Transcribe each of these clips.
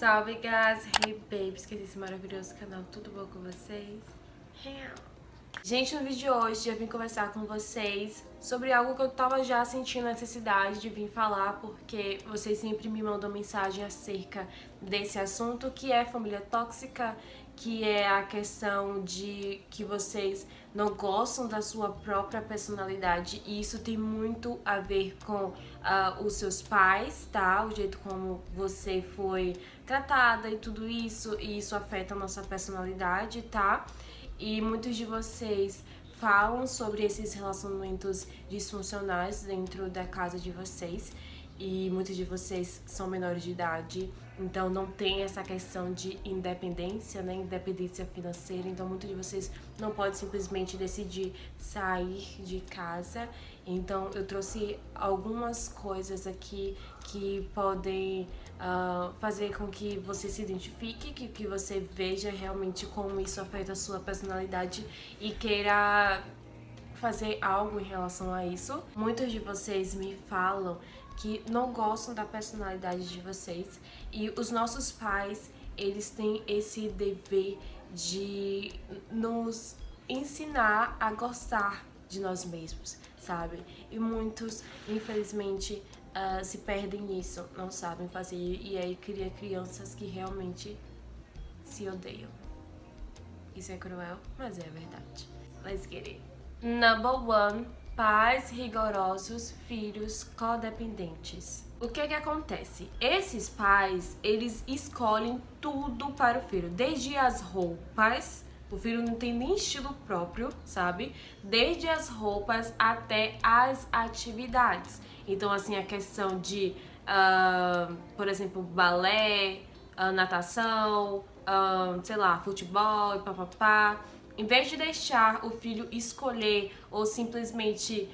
Salve, guys! Hey, babes! Que esse maravilhoso canal, tudo bom com vocês? Gente, no vídeo de hoje eu vim conversar com vocês sobre algo que eu tava já sentindo necessidade de vir falar, porque vocês sempre me mandam mensagem acerca desse assunto, que é família tóxica, que é a questão de que vocês não gostam da sua própria personalidade, e isso tem muito a ver com os seus pais, tá? O jeito como você foi tratada e tudo isso, e isso afeta a nossa personalidade, tá? E muitos de vocês falam sobre esses relacionamentos disfuncionais dentro da casa de vocês, e muitos de vocês são menores de idade, então não tem essa questão de independência, né? Independência financeira, então muitos de vocês não podem simplesmente decidir sair de casa. Então eu trouxe algumas coisas aqui que podem fazer com que você se identifique, que você veja realmente como isso afeta a sua personalidade e queira fazer algo em relação a isso. Muitos de vocês me falam que não gostam da personalidade de vocês, e os nossos pais, eles têm esse dever de nos ensinar a gostar de nós mesmos, sabe? E muitos, infelizmente, se perdem nisso, não sabem fazer, e aí cria crianças que realmente se odeiam. Isso é cruel, mas é verdade. Let's get it. Number 1. Pais rigorosos, filhos codependentes. O que acontece? Esses pais, eles escolhem tudo para o filho, desde as roupas. O filho não tem nem estilo próprio, sabe? Desde as roupas até as atividades. Então, assim, a questão de, por exemplo, balé, natação, sei lá, futebol e papapá. Em vez de deixar o filho escolher ou simplesmente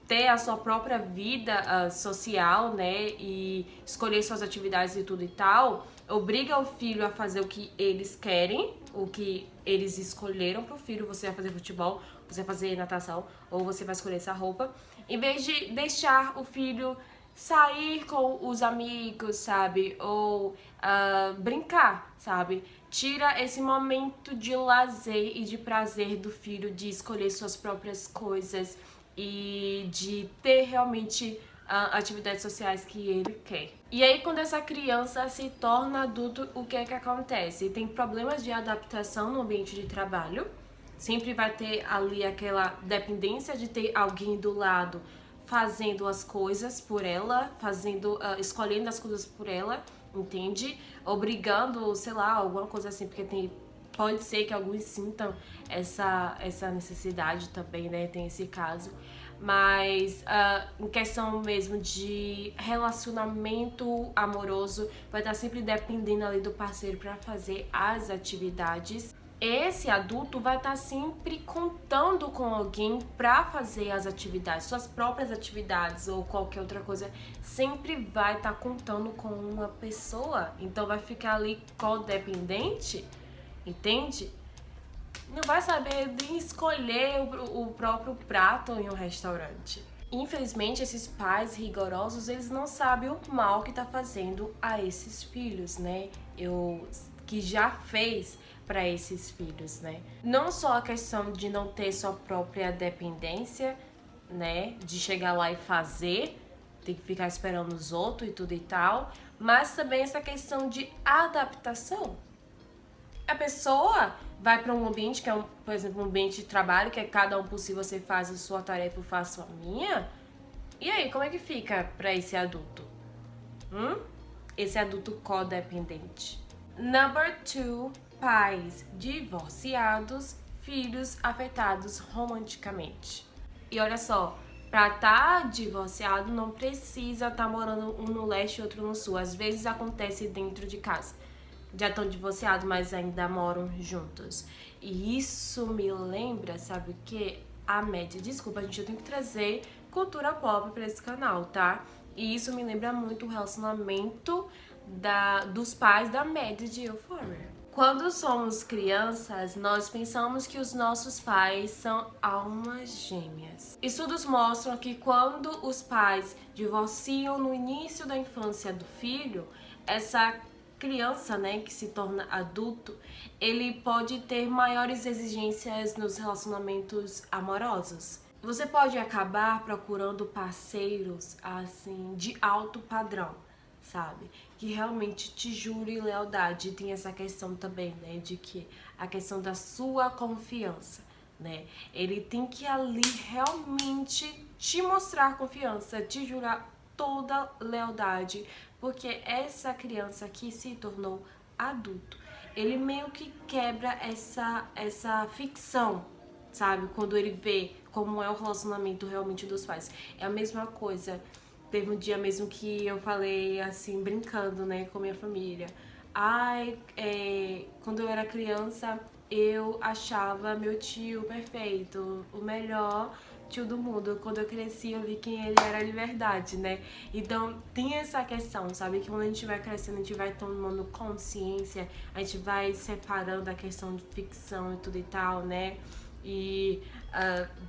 ter a sua própria vida social, né, e escolher suas atividades e tudo e tal, obriga o filho a fazer o que eles querem, o que eles escolheram pro filho. Você vai fazer futebol, você vai fazer natação, ou você vai escolher essa roupa, em vez de deixar o filho sair com os amigos, sabe? Ou brincar, sabe? Tira esse momento de lazer e de prazer do filho, de escolher suas próprias coisas e de ter realmente atividades sociais que ele quer. E aí, quando essa criança se torna adulto, o que é que acontece? Tem problemas de adaptação no ambiente de trabalho. Sempre vai ter ali aquela dependência de ter alguém do lado fazendo as coisas por ela, escolhendo as coisas por ela, entende? Obrigando, sei lá, alguma coisa assim, porque pode ser que alguns sintam essa necessidade também, né? Tem esse caso. Mas em questão mesmo de relacionamento amoroso, vai estar sempre dependendo ali do parceiro para fazer as atividades. Esse adulto vai estar sempre contando com alguém para fazer as atividades, suas próprias atividades ou qualquer outra coisa, sempre vai estar contando com uma pessoa, então vai ficar ali codependente, entende? Não vai saber nem escolher o próprio prato em um restaurante. Infelizmente, esses pais rigorosos, eles não sabem o mal que tá fazendo a esses filhos, né? Que já fez para esses filhos, né? Não só a questão de não ter sua própria dependência, né? De chegar lá e fazer, tem que ficar esperando os outros e tudo e tal, mas também essa questão de adaptação. A pessoa vai para um ambiente que é, por exemplo, um ambiente de trabalho, que é cada um por si, você faz a sua tarefa, eu faço a minha. E aí, como é que fica para esse adulto? Esse adulto codependente. Number 2. Pais divorciados, filhos afetados romanticamente. E olha só, pra estar divorciado não precisa estar morando um no leste e outro no sul. Às vezes acontece dentro de casa. Já estão divorciados, mas ainda moram juntos. E isso me lembra, sabe o que? A média. Desculpa, gente, eu tenho que trazer cultura pop pra esse canal, tá? E isso me lembra muito o relacionamento dos pais da média de Euphoria. Quando somos crianças, nós pensamos que os nossos pais são almas gêmeas. Estudos mostram que quando os pais divorciam no início da infância do filho, essa criança, né, que se torna adulto, ele pode ter maiores exigências nos relacionamentos amorosos. Você pode acabar procurando parceiros, assim, de alto padrão, sabe? Que realmente te jure lealdade. Tem essa questão também, né, de que a questão da sua confiança, né? Ele tem que ali realmente te mostrar confiança, te jurar toda lealdade, porque essa criança que se tornou adulto, ele meio que quebra essa ficção, sabe? Quando ele vê como é o relacionamento realmente dos pais. É a mesma coisa. Teve um dia mesmo que eu falei assim, brincando, né, com minha família. Ai, quando eu era criança, eu achava meu tio perfeito, o melhor tio do mundo. Quando eu cresci, eu vi quem ele era de verdade, né? Então, tem essa questão, sabe? Que quando a gente vai crescendo, a gente vai tomando consciência, a gente vai separando a questão de ficção e tudo e tal, né? E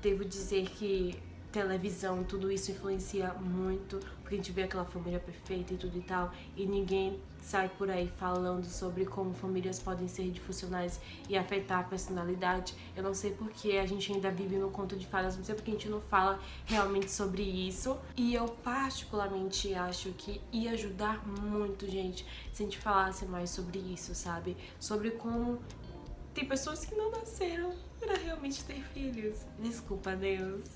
devo dizer que televisão, tudo isso influencia muito, porque a gente vê aquela família perfeita e tudo e tal, e ninguém sai por aí falando sobre como famílias podem ser disfuncionais e afetar a personalidade. Eu não sei porque a gente ainda vive no conto de fadas, não sei porque a gente não fala realmente sobre isso. E eu particularmente acho que ia ajudar muito, gente, se a gente falasse mais sobre isso, sabe? Sobre como tem pessoas que não nasceram para realmente ter filhos. Desculpa, Deus.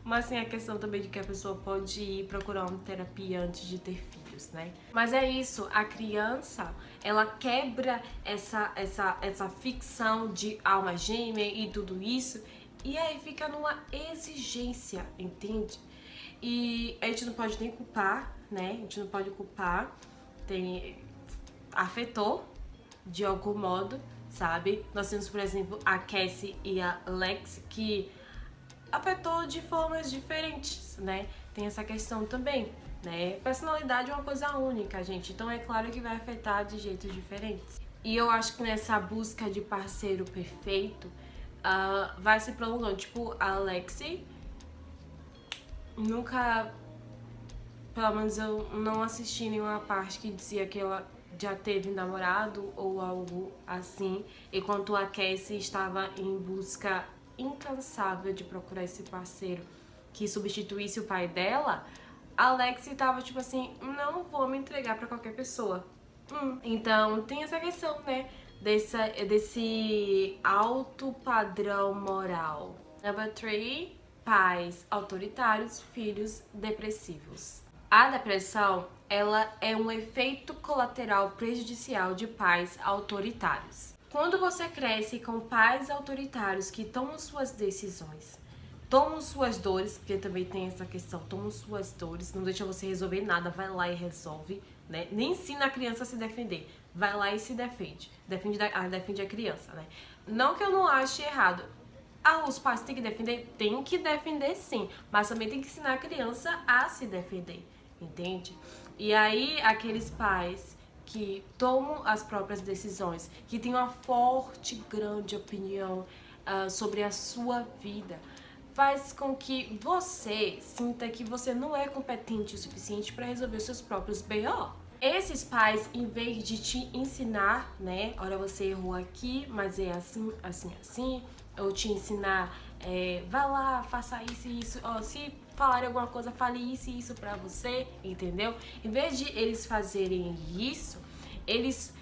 Mas tem a questão também de que a pessoa pode ir procurar uma terapia antes de ter filhos, né? Mas é isso, a criança, ela quebra essa ficção de alma gêmea e tudo isso, e aí fica numa exigência, entende? E a gente não pode nem culpar, né? A gente não pode culpar. Afetou de algum modo, sabe? Nós temos, por exemplo, a Cassie e a Lex, que afetou de formas diferentes, né? Tem essa questão também, né? Personalidade é uma coisa única, gente, então é claro que vai afetar de jeitos diferentes. E eu acho que nessa busca de parceiro perfeito, vai se prolongando. Tipo, a Lexi nunca, pelo menos eu não assisti nenhuma parte que dizia que ela já teve namorado ou algo assim, enquanto a Cassie estava em busca incansável de procurar esse parceiro que substituísse o pai dela. A Lexi tava tipo assim, não vou me entregar pra qualquer pessoa. Então tem essa questão, né, desse alto padrão moral. Number 3, pais autoritários, filhos depressivos. A depressão, ela é um efeito colateral prejudicial de pais autoritários. Quando você cresce com pais autoritários que tomam suas decisões, tomam suas dores, porque também tem essa questão, tomam suas dores, não deixa você resolver nada, vai lá e resolve, né? Nem ensina a criança a se defender, vai lá e se defende. Defende a criança, né? Não que eu não ache errado. Os pais têm que defender? Tem que defender sim, mas também tem que ensinar a criança a se defender, entende? E aí, aqueles pais que tomam as próprias decisões, que têm uma forte, grande opinião sobre a sua vida, faz com que você sinta que você não é competente o suficiente para resolver os seus próprios BO. Esses pais, em vez de te ensinar, né, olha, você errou aqui, mas é assim, assim, assim, ou te ensinar, vai lá, faça isso e isso, se falarem alguma coisa, fale isso e isso pra você, entendeu? Em vez de eles fazerem isso, eles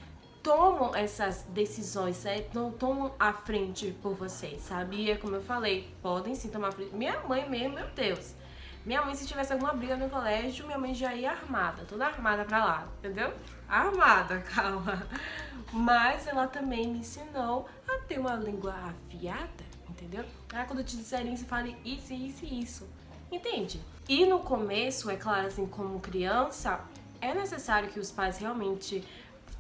tomam essas decisões, não tomam a frente por vocês, sabe? E é como eu falei, podem sim tomar a frente. Minha mãe mesmo, meu Deus. Minha mãe, se tivesse alguma briga no colégio, minha mãe já ia armada, toda armada pra lá, entendeu? Armada, calma. Mas ela também me ensinou a ter uma língua afiada, entendeu? Quando te disserem isso, fale isso, isso e isso. Entende? E no começo, é claro, assim, como criança, é necessário que os pais realmente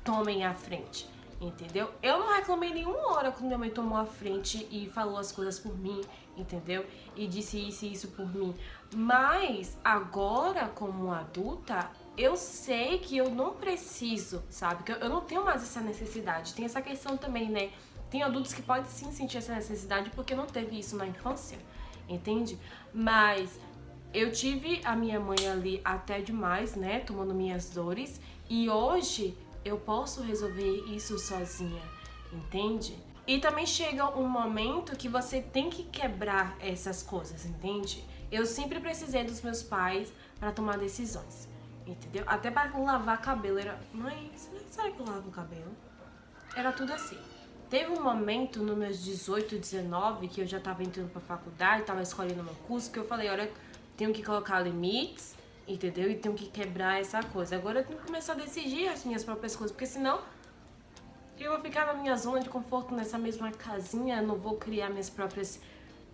tomem a frente, entendeu? Eu não reclamei nenhuma hora quando minha mãe tomou a frente e falou as coisas por mim, entendeu? E disse isso e isso por mim. Mas agora, como adulta, eu sei que eu não preciso, sabe? Que eu não tenho mais essa necessidade. Tem essa questão também, né? Tem adultos que podem sim sentir essa necessidade porque não teve isso na infância, entende? Mas eu tive a minha mãe ali até demais, né? Tomando minhas dores. E hoje, eu posso resolver isso sozinha, entende? E também chega um momento que você tem que quebrar essas coisas, entende? Eu sempre precisei dos meus pais para tomar decisões, entendeu? Até para lavar cabelo era... Mãe, será que eu lavo o cabelo? Era tudo assim. Teve um momento nos meus 18, 19, que eu já tava entrando pra faculdade, tava escolhendo meu curso, que eu falei, olha, tenho que colocar limites, entendeu? E tenho que quebrar essa coisa. Agora eu tenho que começar a decidir as minhas próprias coisas, porque senão eu vou ficar na minha zona de conforto nessa mesma casinha, não vou criar minhas próprias,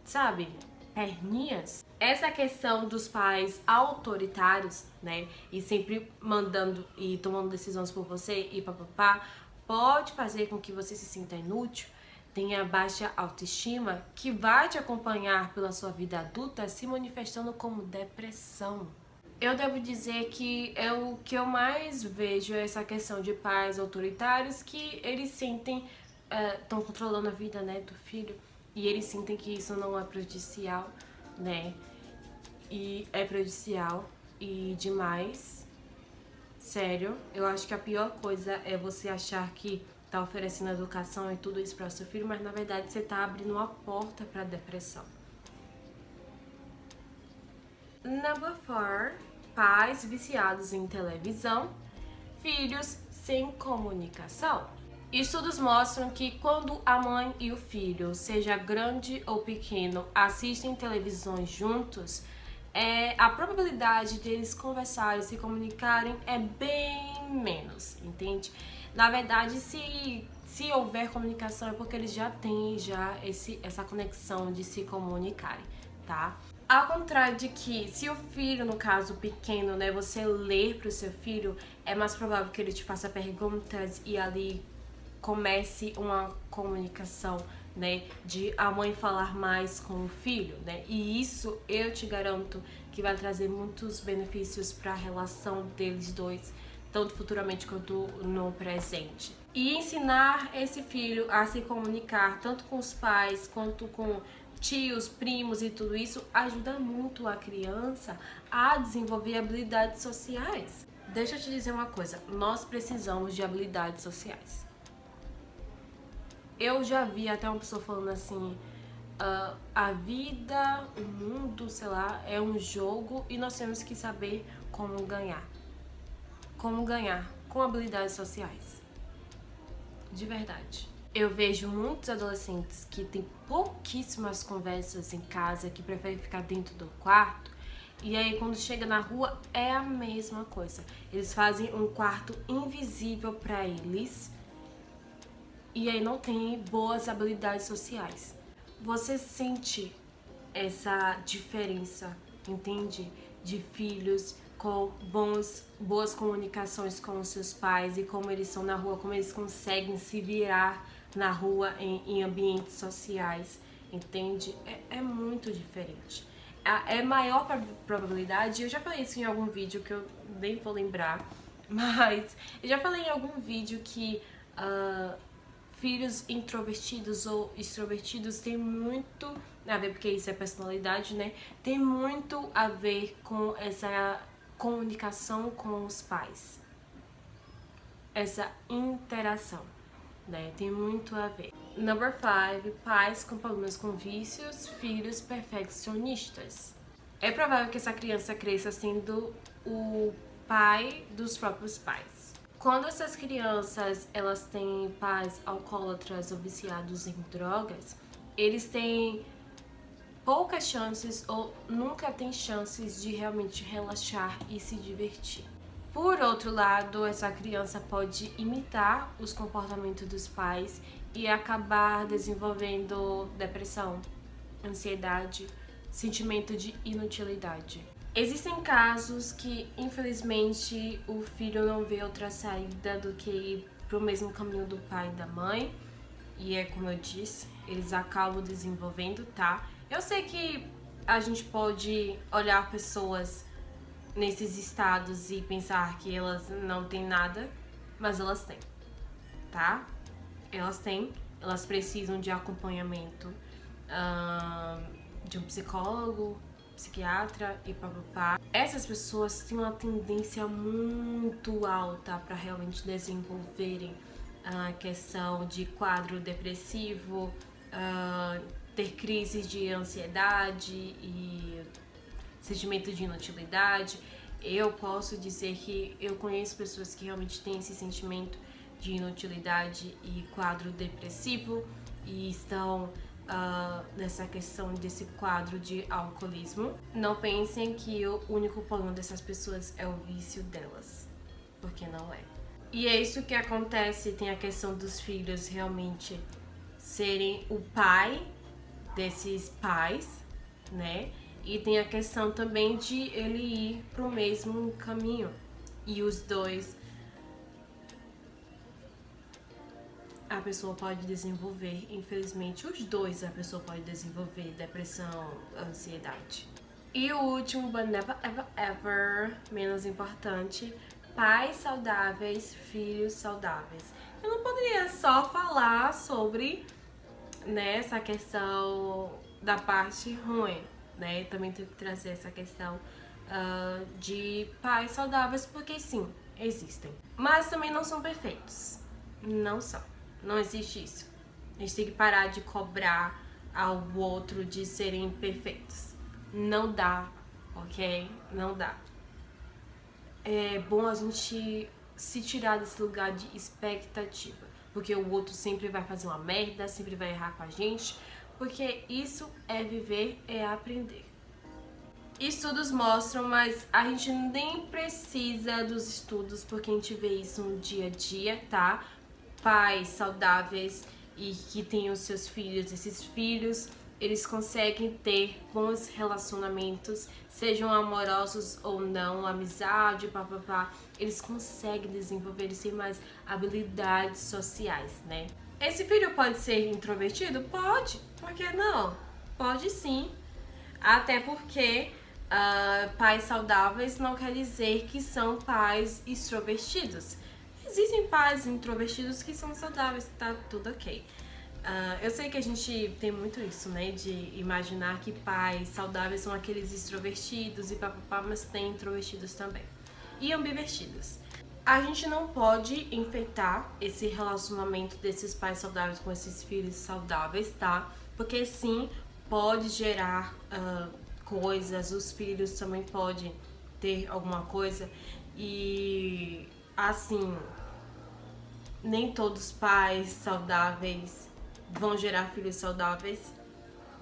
sabe, perninhas. Essa questão dos pais autoritários, né, e sempre mandando e tomando decisões por você e papapá, pode fazer com que você se sinta inútil, tenha baixa autoestima, que vai te acompanhar pela sua vida adulta, se manifestando como depressão. Eu devo dizer que é o que eu mais vejo é essa questão de pais autoritários que eles sentem, estão controlando a vida, né, do filho, e eles sentem que isso não é prejudicial, né, e é prejudicial e demais. Sério, eu acho que a pior coisa é você achar que tá oferecendo educação e tudo isso para seu filho, mas na verdade você tá abrindo uma porta para depressão. Number 4. Pais viciados em televisão, filhos sem comunicação. Estudos mostram que quando a mãe e o filho, seja grande ou pequeno, assistem televisões juntos, a probabilidade deles conversarem, se comunicarem é bem menos, entende? Na verdade, se houver comunicação é porque eles já têm essa conexão de se comunicarem, tá? Ao contrário de que, se o filho, no caso pequeno, né, você ler para o seu filho, é mais provável que ele te faça perguntas e ali comece uma comunicação, né, de a mãe falar mais com o filho, né, e isso eu te garanto que vai trazer muitos benefícios para a relação deles dois, tanto futuramente quanto no presente. E ensinar esse filho a se comunicar tanto com os pais quanto com tios, primos e tudo isso ajuda muito a criança a desenvolver habilidades sociais. Deixa eu te dizer uma coisa, nós precisamos de habilidades sociais. Eu já vi até uma pessoa falando assim, a vida, o mundo, sei lá, é um jogo e nós temos que saber como ganhar. Como ganhar com habilidades sociais. De verdade. Eu vejo muitos adolescentes que têm pouquíssimas conversas em casa, que preferem ficar dentro do quarto, e aí quando chega na rua é a mesma coisa. Eles fazem um quarto invisível para eles, e aí não tem boas habilidades sociais. Você sente essa diferença, entende? De filhos com boas comunicações com os seus pais e como eles são na rua, como eles conseguem se virar na rua em ambientes sociais, entende? É muito diferente. É maior probabilidade, eu já falei isso em algum vídeo que eu nem vou lembrar, mas eu já falei em algum vídeo que filhos introvertidos ou extrovertidos tem muito a ver, porque isso é personalidade, né? Tem muito a ver com essa comunicação com os pais. Essa interação, né? Tem muito a ver. Number 5. Pais com problemas com vícios, filhos perfeccionistas. É provável que essa criança cresça sendo o pai dos próprios pais. Quando essas crianças elas têm pais alcoólatras ou viciados em drogas, eles têm poucas chances ou nunca têm chances de realmente relaxar e se divertir. Por outro lado, essa criança pode imitar os comportamentos dos pais e acabar desenvolvendo depressão, ansiedade, sentimento de inutilidade. Existem casos que, infelizmente, o filho não vê outra saída do que ir pro mesmo caminho do pai e da mãe. E é como eu disse, eles acabam desenvolvendo, tá? Eu sei que a gente pode olhar pessoas nesses estados e pensar que elas não têm nada, mas elas têm, tá? Elas precisam de acompanhamento de um psicólogo, psiquiatra e papapá. Essas pessoas têm uma tendência muito alta para realmente desenvolverem a questão de quadro depressivo, ter crises de ansiedade e sentimento de inutilidade. Eu posso dizer que eu conheço pessoas que realmente têm esse sentimento de inutilidade e quadro depressivo e estão nessa questão desse quadro de alcoolismo. Não pensem que o único problema dessas pessoas é o vício delas, porque não é. E é isso que acontece, tem a questão dos filhos realmente serem o pai desses pais, né? E tem a questão também de ele ir pro mesmo caminho. E os dois, a pessoa pode desenvolver, infelizmente, os dois a pessoa pode desenvolver depressão, ansiedade. E o último, but never ever ever, menos importante, pais saudáveis, filhos saudáveis. Eu não poderia só falar sobre, né, essa questão da parte ruim, né? Também tenho que trazer essa questão de pais saudáveis, porque sim, existem. Mas também não são perfeitos. Não são. Não existe isso. A gente tem que parar de cobrar ao outro de serem perfeitos. Não dá, ok? Não dá. É bom a gente se tirar desse lugar de expectativa, porque o outro sempre vai fazer uma merda, sempre vai errar com a gente, porque isso é viver, é aprender. Estudos mostram, mas a gente nem precisa dos estudos, porque a gente vê isso no dia a dia, tá? Pais saudáveis e que têm os seus filhos, esses filhos, eles conseguem ter bons relacionamentos, sejam amorosos ou não, amizade, papapá, eles conseguem desenvolver, eles têm mais habilidades sociais, né? Esse filho pode ser introvertido? Pode, por que não? Pode sim, até porque pais saudáveis não quer dizer que são pais extrovertidos. Existem pais introvertidos que são saudáveis, tá tudo ok. Eu sei que a gente tem muito isso, né, de imaginar que pais saudáveis são aqueles extrovertidos e papapá, mas tem introvertidos também. E ambivertidos. A gente não pode enfeitar esse relacionamento desses pais saudáveis com esses filhos saudáveis, tá? Porque sim, pode gerar coisas, os filhos também podem ter alguma coisa e assim, nem todos os pais saudáveis vão gerar filhos saudáveis,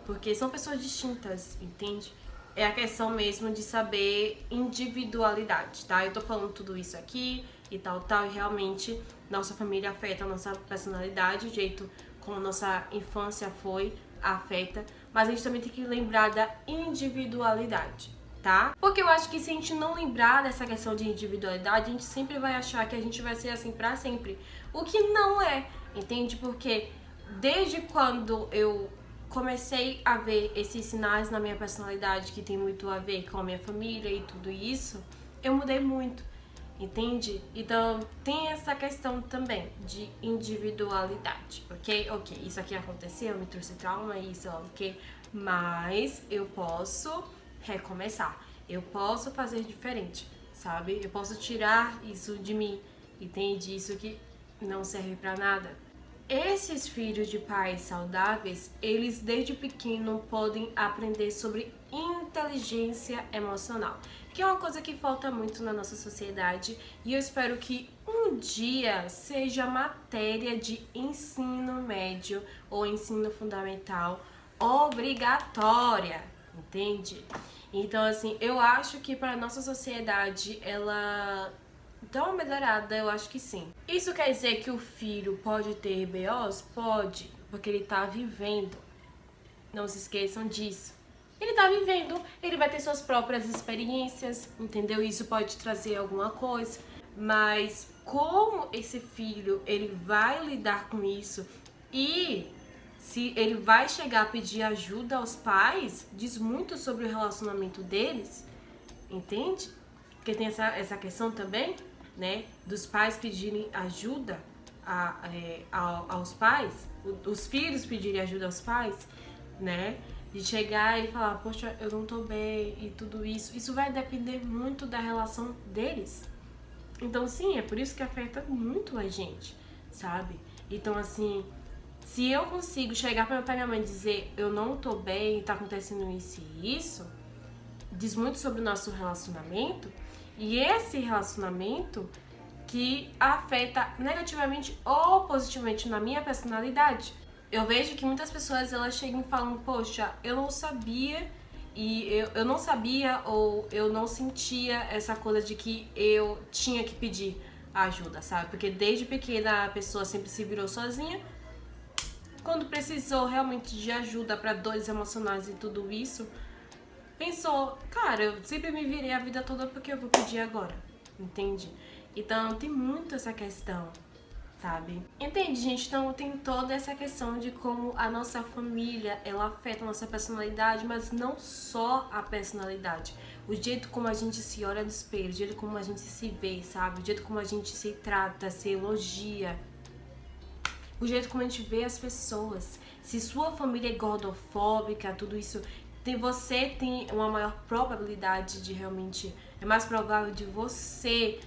porque são pessoas distintas, entende? É a questão mesmo de saber individualidade, tá? Eu tô falando tudo isso aqui e tal, e realmente nossa família afeta a nossa personalidade, o jeito como nossa infância foi, afeta, mas a gente também tem que lembrar da individualidade, tá? Porque eu acho que se a gente não lembrar dessa questão de individualidade, a gente sempre vai achar que a gente vai ser assim pra sempre, o que não é, entende? Porque desde quando eu comecei a ver esses sinais na minha personalidade que tem muito a ver com a minha família e tudo isso, eu mudei muito, entende? Então tem essa questão também de individualidade, ok? Ok, isso aqui aconteceu, me trouxe trauma, isso, ok? Mas eu posso recomeçar, eu posso fazer diferente, sabe? Eu posso tirar isso de mim, entende? Isso que não serve pra nada. Esses filhos de pais saudáveis, eles desde pequeno podem aprender sobre inteligência emocional, que é uma coisa que falta muito na nossa sociedade, e eu espero que um dia seja matéria de ensino médio ou ensino fundamental obrigatória, entende? Então, assim, eu acho que para nossa sociedade ela dá uma melhorada, eu acho que sim. Isso quer dizer que o filho pode ter BOs? Pode, porque ele tá vivendo. Não se esqueçam disso. Ele tá vivendo, ele vai ter suas próprias experiências, entendeu? Isso pode trazer alguma coisa, mas como esse filho, ele vai lidar com isso e se ele vai chegar a pedir ajuda aos pais, diz muito sobre o relacionamento deles, entende? Porque tem essa questão também, né, dos pais pedirem ajuda aos pais, os filhos pedirem ajuda aos pais, né? De chegar e falar, poxa, eu não tô bem e tudo isso. Isso vai depender muito da relação deles. Então, sim, é por isso que afeta muito a gente, sabe? Então, assim, se eu consigo chegar pra minha mãe e dizer eu não tô bem, tá acontecendo isso e isso, diz muito sobre o nosso relacionamento. E esse relacionamento que afeta negativamente ou positivamente na minha personalidade. Eu vejo que muitas pessoas elas chegam e falam, poxa, eu não sabia eu não sabia ou eu não sentia essa coisa de que eu tinha que pedir ajuda, sabe? Porque desde pequena a pessoa sempre se virou sozinha. Quando precisou realmente de ajuda para dores emocionais e tudo isso, pensou, cara, eu sempre me virei a vida toda porque eu vou pedir agora, entende? Então tem muito essa questão, sabe? Entende, gente? Então tem toda essa questão de como a nossa família, ela afeta a nossa personalidade, mas não só a personalidade. O jeito como a gente se olha no espelho, o jeito como a gente se vê, sabe? O jeito como a gente se trata, se elogia. O jeito como a gente vê as pessoas. Se sua família é gordofóbica, tudo isso, você tem uma maior probabilidade de realmente... É mais provável de você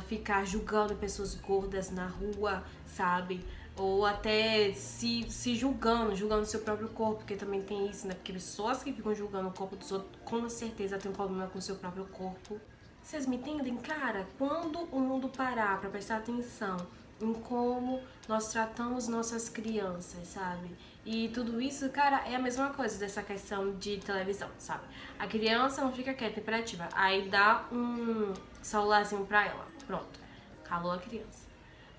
ficar julgando pessoas gordas na rua, sabe? Ou até se julgando seu próprio corpo, porque também tem isso, né? Porque pessoas que ficam julgando o corpo dos outros, com certeza tem um problema com o seu próprio corpo. Vocês me entendem, cara? Quando o mundo parar pra prestar atenção em como nós tratamos nossas crianças, sabe? E tudo isso, cara, é a mesma coisa dessa questão de televisão, sabe? A criança não fica quieta, imperativa. Aí dá um celularzinho pra ela. Pronto. Calou a criança.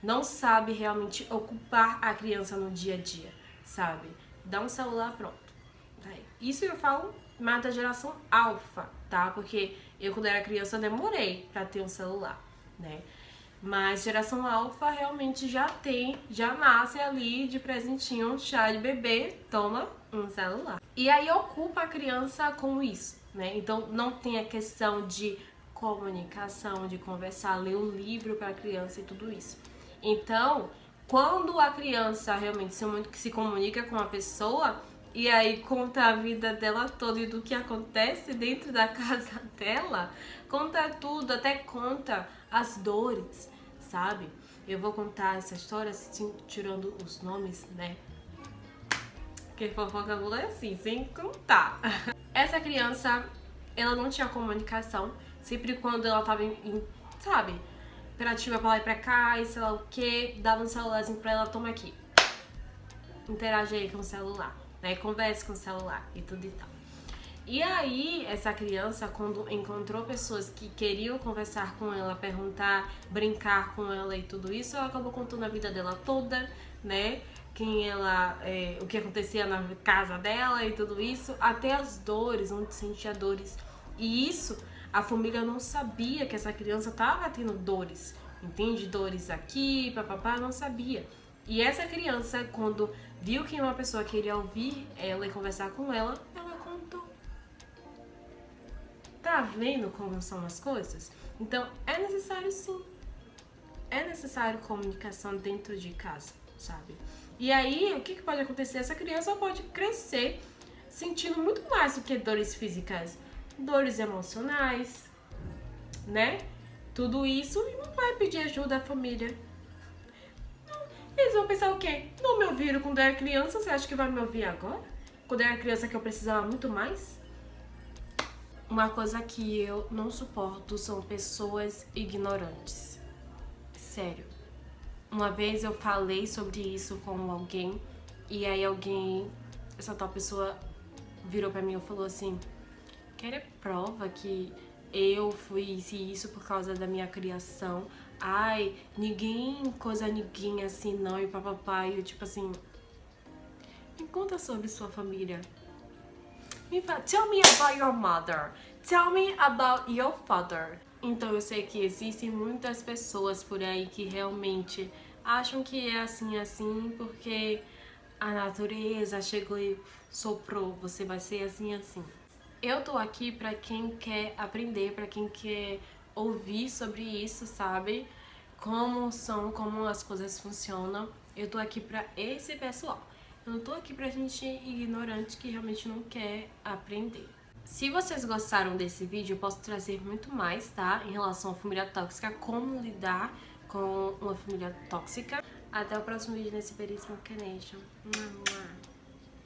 Não sabe realmente ocupar a criança no dia a dia, sabe? Dá um celular, pronto. Tá aí. Isso eu falo mais da geração alfa, tá? Porque eu, quando era criança, demorei pra ter um celular, né? Mas geração alfa realmente já nasce ali de presentinho, chá de bebê, toma um celular. E aí ocupa a criança com isso, né? Então não tem a questão de comunicação, de conversar, ler um livro para a criança e tudo isso. Então, quando a criança realmente se comunica com a pessoa e aí conta a vida dela toda e do que acontece dentro da casa dela, conta tudo, até conta as dores, sabe? Eu vou contar essa história assim, tirando os nomes, né? Porque fofoca é assim, sem contar. Essa criança, ela não tinha comunicação, sempre quando ela tava sabe, imperativa pra lá e pra cá, e sei lá o que, dava um celularzinho pra ela, toma aqui. Interage aí com o celular, né? Converse com o celular e tudo e tal. E aí, essa criança, quando encontrou pessoas que queriam conversar com ela, perguntar, brincar com ela e tudo isso, ela acabou contando a vida dela toda, né? O que acontecia na casa dela e tudo isso, até as dores, onde sentia dores. E isso, a família não sabia que essa criança estava tendo dores, entende? Dores aqui, papapá, não sabia. E essa criança, quando viu que uma pessoa queria ouvir ela e conversar com ela contou. Tá vendo como são as coisas? Então, é necessário sim. É necessário comunicação dentro de casa, sabe? E aí, o que pode acontecer? Essa criança pode crescer sentindo muito mais do que dores físicas. Dores emocionais, né? Tudo isso e não vai pedir ajuda à família. Eles vão pensar o quê? Não me ouviram quando eu era criança, você acha que vai me ouvir agora? Quando eu era criança que eu precisava muito mais? Uma coisa que eu não suporto são pessoas ignorantes. Sério. Uma vez eu falei sobre isso com alguém e aí essa tal pessoa virou pra mim e falou assim: quer prova que eu fui isso por causa da minha criação? Ai, ninguém coisa ninguém assim não, e papapá. E eu tipo assim, me conta sobre sua família. Tell me about your mother. Tell me about your father. Então eu sei que existem muitas pessoas por aí que realmente acham que é assim porque a natureza chegou e soprou, você vai ser assim. Eu tô aqui pra quem quer aprender, pra quem quer ouvir sobre isso, sabe? Como as coisas funcionam. Eu tô aqui pra esse pessoal. Eu não tô aqui pra gente ignorante que realmente não quer aprender. Se vocês gostaram desse vídeo, eu posso trazer muito mais, tá? Em relação à família tóxica, como lidar com uma família tóxica. Até o próximo vídeo nesse belíssimo canal.